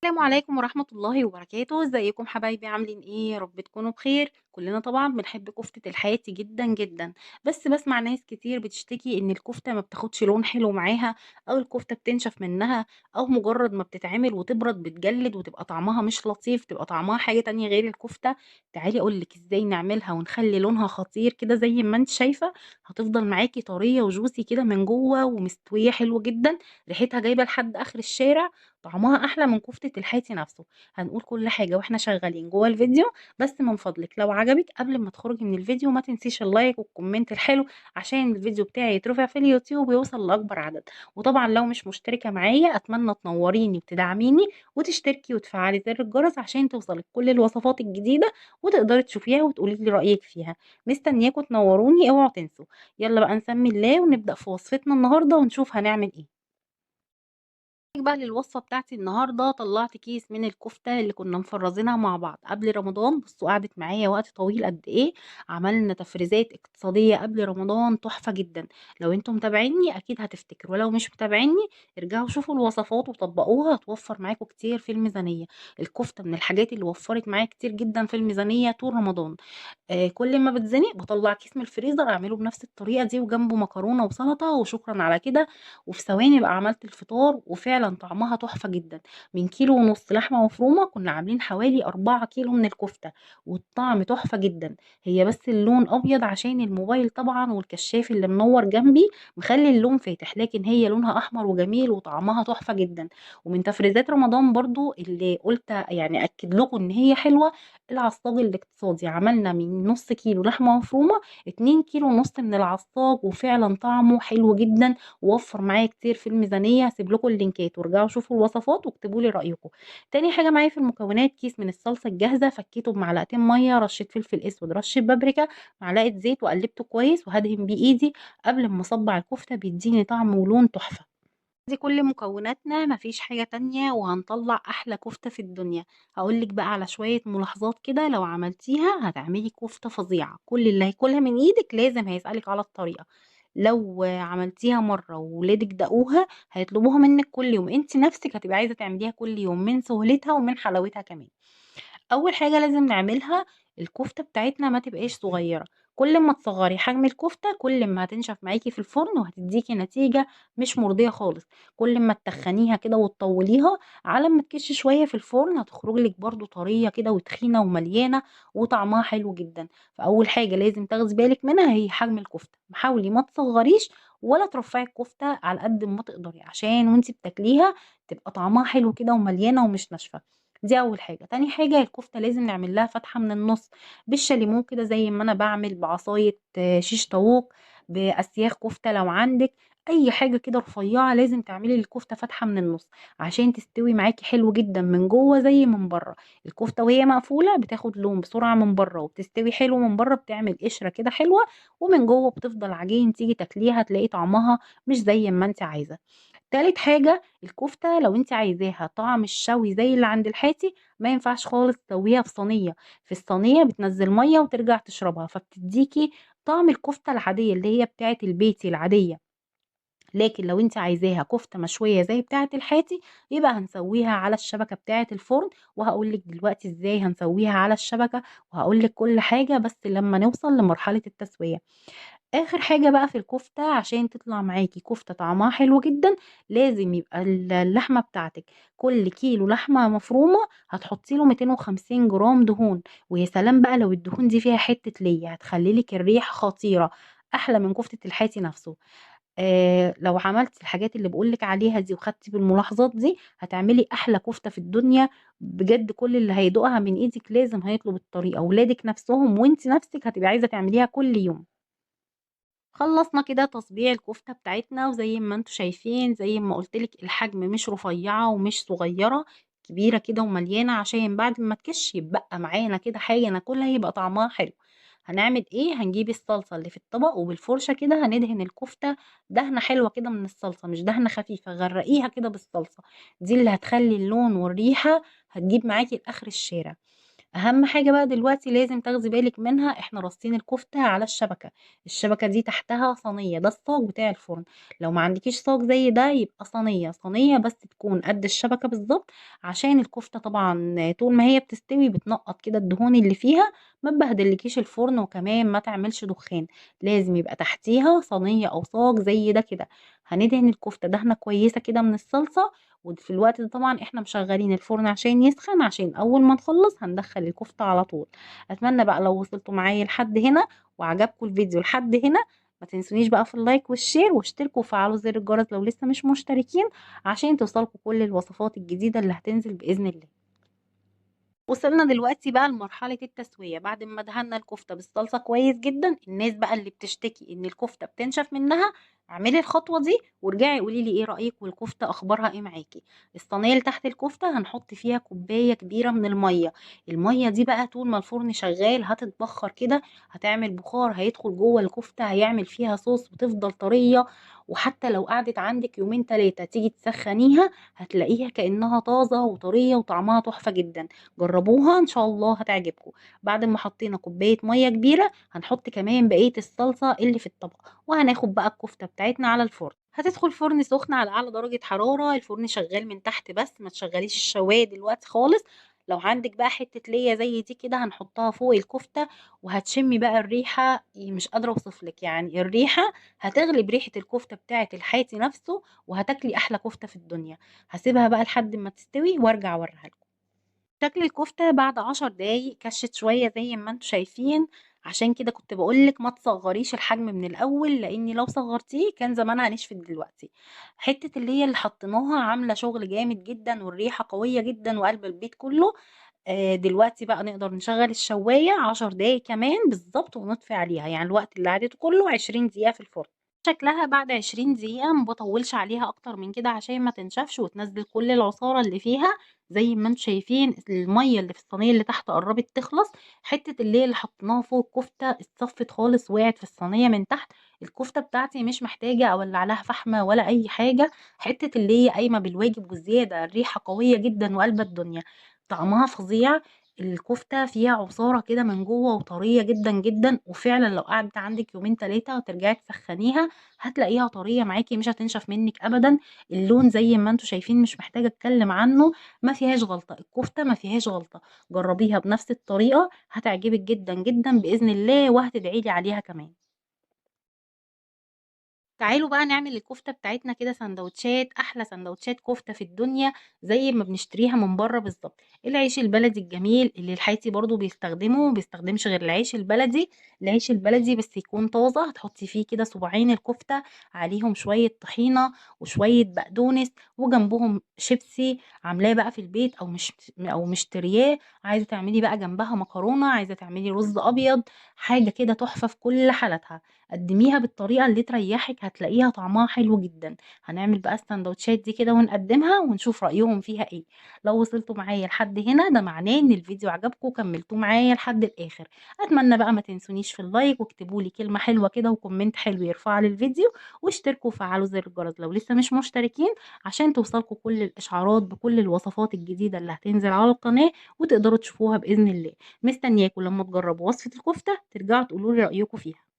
السلام عليكم ورحمة الله وبركاته، ازيكم حبايبي عاملين ايه؟ يا رب تكونوا بخير. كلنا طبعا بنحب كفتة الحياتي جدا جدا. بس بسمع ناس كتير بتشتكي ان الكفتة ما بتاخدش لون حلو معاها، او الكفتة بتنشف منها، او مجرد ما بتتعمل وتبرد بتجلد وتبقى طعمها مش لطيف، تبقى طعمها حاجة تانية غير الكفتة. تعالي اقولك ازاي نعملها ونخلي لونها خطير كده زي ما انت شايفة. هتفضل معاكي طرية وجوسي كده من جوه ومستوية حلو جدا، ريحتها جايبة لحد اخر الشارع، طعمها احلى من كفتة الحياتي نفسه. هنقول كل حاجة واحنا شغالين جوه الفيديو. بس من فضلك لو عجبك قبل ما تخرجي من الفيديو ما تنسيش اللايك والكومنت الحلو، عشان الفيديو بتاعي يترفع في اليوتيوب ويوصل لاكبر عدد. وطبعا لو مش مشتركة معايا اتمنى تنوريني وتدعميني وتشتركي وتفعلي زر الجرس عشان توصلك كل الوصفات الجديدة وتقدري تشوفيها وتقولي لي رأيك فيها. مستنياكم تنوروني، اوعوا تنسوا. يلا بقى نسمي الله ونبدأ في وصفتنا النهاردة ونشوف هنعمل ايه. بقى للوصفة بتاعتي النهاردة طلعت كيس من الكفتة اللي كنا مفرزينها مع بعض قبل رمضان. بصوا قعدت معايا وقت طويل قد ايه. عملنا تفريزات اقتصادية قبل رمضان تحفة جدا. لو انتم متابعيني اكيد هتفتكروا، ولو مش متابعيني ارجعوا شوفوا الوصفات وطبقوها، هتوفر معاكم كتير في الميزانية. الكفتة من الحاجات اللي وفرت معايا كتير جدا في الميزانية طول رمضان. كل ما بتزنق بطلع كيس من الفريزر اعمله بنفس الطريقه دي وجنبه مكرونه وسلطه وشكرا على كده. وفي ثواني بقى عملت الفطار وفعلا طعمها تحفه جدا. من كيلو ونص لحمه مفرومه كنا عاملين حوالي 4 كيلو من الكفته، والطعم تحفه جدا. هي بس اللون ابيض عشان الموبايل طبعا والكشاف اللي منور جنبي مخلي اللون فاتح، لكن هي لونها احمر وجميل وطعمها تحفه جدا. ومن تفريزات رمضان برضو اللي قلت يعني اكد لكم ان هي حلوه، العصاج الاقتصادي. عملنا من نص كيلو لحمة مفرومة 2 كيلو ونص من العصاج، وفعلا طعمه حلو جدا ووفر معايا كتير في الميزانية. هسيب لكم اللينكات وارجعوا شوفوا الوصفات واكتبوا لي رأيكم. تاني حاجة معايا في المكونات كيس من الصلصة الجاهزة، فكيته بمعلقتين مية، رشة فلفل اسود، رشة بابريكا، معلقة زيت، وقلبته كويس وهدهن بيه ايدي قبل ما اصبع الكفتة، بيديني طعم ولون تحفة. دي كل مكوناتنا، مفيش حاجة تانية، وهنطلع أحلى كفتة في الدنيا. هقولك بقى على شوية ملاحظات كده، لو عملتيها هتعملي كفتة فظيعة، كل اللي هياكلها من ايدك لازم هيسألك على الطريقة. لو عملتيها مرة وولادك دقوها هيطلبوها منك كل يوم، انت نفسك هتبقى عايزة تعمليها كل يوم من سهولتها ومن حلاوتها كمان. اول حاجه لازم نعملها، الكفته بتاعتنا ما تبقاش صغيره. كل ما تصغري حجم الكفته كل ما هتنشف معاكي في الفرن وهتديكي نتيجه مش مرضيه خالص. كل ما تخنيها كده وتطوليها على ما تكش شويه في الفرن هتخرج لك برضو طريه كده وتخينه ومليانه وطعمها حلو جدا. فاول حاجه لازم تاخدي بالك منها هي حجم الكفته، حاولي ما تصغريش ولا ترفعي الكفته، على قد ما تقدري عشان وانتي بتاكليها تبقى طعمها حلو كده ومليانه ومش ناشفه. دي اول حاجه. تاني حاجه الكفته لازم نعمل لها فتحه من النص بالشاليمو كده زي ما انا بعمل بعصايه شيش طاووق، باسياخ كفته لو عندك. اي حاجه كده رفيعه لازم تعملي الكفته فتحه من النص عشان تستوي معاكي حلو جدا من جوه زي من بره. الكفته وهي مقفوله بتاخد لون بسرعه من بره وبتستوي حلو من بره، بتعمل قشره كده حلوه، ومن جوه بتفضل عجين، تيجي تاكليها تلاقي طعمها مش زي ما انت عايزه. تالت حاجة الكفتة لو انت عايزاها طعم الشوي زي اللي عند الحاتي ما ينفعش خالص تسويها في صينية. في الصينية بتنزل مية وترجع تشربها فبتديكي طعم الكفتة العادية اللي هي بتاعت البيتي العادية. لكن لو انت عايزاها كفتة مشوية زي بتاعت الحاتي يبقى هنسويها على الشبكة بتاعت الفرن، وهقولك دلوقتي ازاي هنسويها على الشبكة، وهقولك كل حاجة بس لما نوصل لمرحلة التسوية. اخر حاجة بقى في الكفتة عشان تطلع معاكي كفتة طعمها حلو جدا، لازم يبقى اللحمة بتاعتك كل كيلو لحمة مفرومة هتحطي له 250 جرام دهون. ويا سلام بقى لو الدهون دي فيها حتة ليا هتخلي لك الريحة خطيرة، احلى من كفتة الحاتي نفسه. لو عملتي الحاجات اللي بقولك عليها دي وخدتي بالملاحظات دي هتعملي احلى كفتة في الدنيا. بجد كل اللي هيدوقها من ايدك لازم هيطلب الطريقة، اولادك نفسهم وانت نفسك هتبقي عايزة تعمليها كل يوم. خلصنا كده تصبيع الكفتة بتاعتنا، وزي ما انتوا شايفين زي ما قلتلك الحجم مش رفيعة ومش صغيرة، كبيرة كده ومليانة عشان بعد ما تكش يبقى معانا كده حاجة ناكلها يبقى طعمها حلو. هنعمل ايه؟ هنجيب الصلصة اللي في الطبق وبالفرشة كده هندهن الكفتة دهنة حلوة كده من الصلصة، مش دهنة خفيفة، غرقيها كده بالصلصة. دي اللي هتخلي اللون والريحة هتجيب معاكي لآخر الشارع. أهم حاجة بقى دلوقتي لازم تاخدي بالِك منها، إحنا راصين الكفتة على الشبكة، الشبكة دي تحتها صينية، ده الصاج بتاع الفرن، لو ما عندكيش صاج زي ده يبقى صينية، صينية بس تكون قد الشبكة بالضبط، عشان الكفتة طبعًا طول ما هي بتستوي بتنقّط كده الدهون اللي فيها، ما تبهدلكيش الفرن وكمان ما تعملش دخان، لازم يبقى تحتيها صينية أو صاج زي ده كده، هندهن الكفتة دهنة كويسة كده من الصلصة وفي الوقت ده طبعًا إحنا مشغّلين الفرن عشان يسخن، عشان أول ما نخلّص هندخّل الكفتة على طول. أتمنى بقى لو وصلتوا معايا لحد هنا وعجبكم الفيديو لحد هنا، ما تنسونيش بقى في اللايك والشير واشتركوا وفعّلوا زر الجرس لو لسه مش مشتركين، عشان توصلكم كل الوصفات الجديدة اللي هتنزل بإذن الله. وصلنا دلوقتي بقى لمرحلة التسوية، بعد ما دهنا الكفتة بالصلصة كويس جدًا، الناس بقى اللي بتشتكي إن الكفتة بتنشف منها، اعملي الخطوة دي وارجعي قولي لي إيه رأيِك والكفتة أخبارها إيه معاكِ. الصينية اللي تحت الكفتة هنحط فيها كوباية كبيرة من المَيّة، المَيّة دي بقى طول ما الفرن شغال هتتبخر كده، هتعمل بخار هيدخل جوه الكفتة هيعمل فيها صوص وتفضل طرية، وحتى لو قعدت عندِك يومين 3 تيجي تسخنيها هتلاقيها كأنها طازة وطرية وطعمها تحفة جدًا. جربوها إن شاء الله هتعجبكم. بعد ما حطينا كوباية مَيّة كبيرة، هنحط كمان بقية الصلصة اللي في الطبق، وهناخد بقى الكفتة بتاعتنا على الفرن. هتدخل فرن سخن على أعلى درجة حرارة، الفرن شغال من تحت بس ما تشغّليش الشواية دلوقتي خالص. لو عندِك بقى حتة ليّة زي دي كده هنحطها فوق الكفتة، وهتشمي بقى الريحة مش قادرة أوصف لِك، يعني الريحة هتغلب ريحة الكفتة بتاعة الحاتي نفسه، وهتاكلي أحلى كفتة في الدنيا. هاسيبها بقى لحد أمّا تستوي وارجع أورّيها لكم. شكل الكفتة بعد 10 دقايق كَشِّت شوية زي ما أنتم شايفين، عشان كده كنت باقول لِك ما تصغّريش الحجم من الأول، لإن لو صغّرتيه كان زمانها نشفت دلوقتي. حتّة اللي هي اللي حطيناها عاملة شغل جامد جدًا والريحة قوية جدًا وقالبة البيت كلّه، دلوقتي بقى نقدر نشغّل الشواية 10 دقايق كمان بالضبط ونطفي عليها، يعني الوقت اللي قعدته كلّه 20 دقيقة في الفرن. شكلها بعد 20 دقيقة ما باطوّلش عليها أكتر من كده عشان ما تنشفش وتنزّل كل العصارة اللي فيها، زي ما أنتم شايفين المَيّة اللي في الصينية اللي تحت قرّبت تخلص، حتّة اللي هي اللي حطيناها فوق الكفتة اتصفّت خالص وقعت في الصينية من تحت، الكفتة بتاعتي مش محتاجة أولّع لها فحمة ولا أي حاجة، حتّة اللي هي قايمة بالواجب وزيادة، الريحة قوية جدًا وقالبة الدنيا، طعمها فظيع، الكفتة فيها عصارة كده من جوّه وطرية جدًا، جدًا، وفعلًا لو قعدت عندِك يومين 3 وترجعي تسخّنيها هتلاقيها طرية معاكِ مش هتنشف منِّك أبدًا، اللون زي ما أنتم شايفين مش محتاجة أتكلم عنه، ما فيهاش غلطة، الكفتة ما فيهاش غلطة، جرّبيها بنفس الطريقة هتعجبِك جدًا، جدًا بإذن الله وهتدعي لي عليها كمان. تعالوا بقى نعمل الكفتة بتاعتنا كده ساندوتشات، أحلى ساندوتشات كفتة في الدنيا زي ما بنشتريها من برّه بالضبط. العيش البلدي الجميل اللي الحياتي برضه بيستخدمه، ما بيستخدمش غير العيش البلدي، العيش البلدي بس يكون طازة، هتحطي فيه كده صباعين الكفتة، عليهم شوية طحينة وشوية بقدونس وجنبهم شيبسي عاملاه بقى في البيت أو مشترياه، عايزة تعملي بقى جنبها مكرونة، عايزة تعملي رز أبيض، حاجة كده تحفة في كل حالاتها. قدّميها بالطريقة اللي تريّحِك هتلاقيها طعمها حلو جدًا. هنعمل بقى الساندوتشات دي كده ونقدّمها ونشوف رأيهم فيها إيه. لو وصلتوا معايا لحد هنا ده معناه إن الفيديو عجبكم وكمّلتوه معايا لحد الآخر. أتمنى بقى ما تنسونيش في اللايك واكتبوا لي كلمة حلوة كده وcomment حلو يرفع لي الفيديو، واشتركوا وفعّلوا زر الجرس لو لسه مش مشتركين عشان توصلكم كل الإشعارات بكل الوصفات الجديدة اللي هتنزل على القناة وتقدروا تشوفوها بإذن الله. مستنياكم لمّا تجرّبوا وصفة الكفتة ترجعوا تقولوا لي رأيكم فيها.